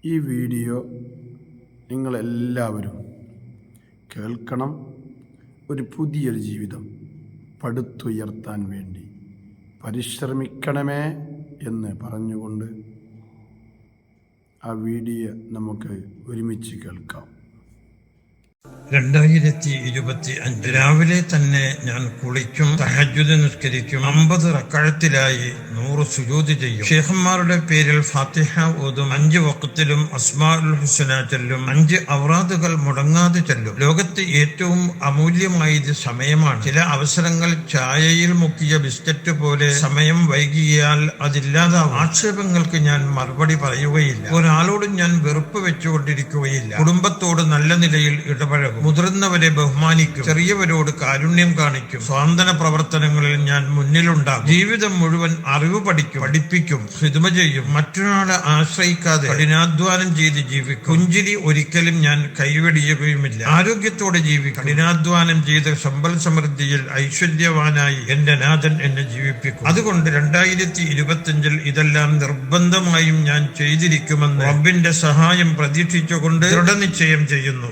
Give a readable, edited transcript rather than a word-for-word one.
ഈ വീഡിയോ നിങ്ങളെല്ലാവരും കേൾക്കണം. ഒരു പുതിയൊരു ജീവിതം പടുത്തുയർത്താൻ വേണ്ടി പരിശ്രമിക്കണമേ എന്ന് പറഞ്ഞുകൊണ്ട് ആ വീഡിയോ നമുക്ക് ഒരുമിച്ച് കേൾക്കാം. 2025 രാവിലെ തന്നെ ഞാൻ കുളിക്കും, തഹജ്ജുദ് നിസ്കരിക്കും, 50 റക്അത്തിലായി 100 സുജൂദ് ചെയ്യും. ഷേഖന്മാരുടെ പേരിൽ ഫാത്തിഹ ഓതും, 5 വഖത്തിലും അസ്മാഉൽ ഹുസ്ന ചൊല്ലും, 5 ഔറാദുകൾ മുടങ്ങാതെ ചൊല്ലും. ലോകത്ത് ഏറ്റവും അമൂല്യമായത് സമയമാണ്. ചില അവസരങ്ങൾ ചായയിൽ മുക്കിയ ബിസ്ക്കറ്റ് പോലെ സമയം വൈകിയാൽ അതില്ലാതാവും. ആക്ഷേപങ്ങൾക്ക് ഞാൻ മറുപടി പറയുകയില്ല. ഒരാളോടും ഞാൻ വെറുപ്പ് വെച്ചുകൊണ്ടിരിക്കുകയില്ല. കുടുംബത്തോട് നല്ല നിലയിൽ ഇടപഴകും, മുതിർന്നവരെ ബഹുമാനിക്കും, ചെറിയവരോട് കാരുണ്യം കാണിക്കും. സ്വാന്തന പ്രവർത്തനങ്ങളിൽ ഞാൻ മുന്നിലുണ്ടാകും. ജീവിതം മുഴുവൻ അറിവ് പഠിപ്പിക്കും, ഹിദ്മ ചെയ്യും. മറ്റൊരാളെ ആശ്രയിക്കാതെ കഠിനാധ്വാനം ചെയ്ത് ജീവിക്കും. പുഞ്ചിരി ഒരിക്കലും ഞാൻ കൈവെടിയുകയുമില്ല. ആരോഗ്യത്തോടെ ജീവിക്കും. കഠിനാധ്വാനം ചെയ്ത് സമ്പൽ സമൃദ്ധിയിൽ ഐശ്വര്യവാനായി എന്റെ നാഥൻ എന്നെ ജീവിപ്പിക്കും. അതുകൊണ്ട് 2025 ഇതെല്ലാം നിർബന്ധമായും ഞാൻ ചെയ്തിരിക്കുമെന്ന് റബ്ബിന്റെ സഹായം പ്രതീക്ഷിച്ചുകൊണ്ട് ദൃഢനിശ്ചയം ചെയ്യുന്നു.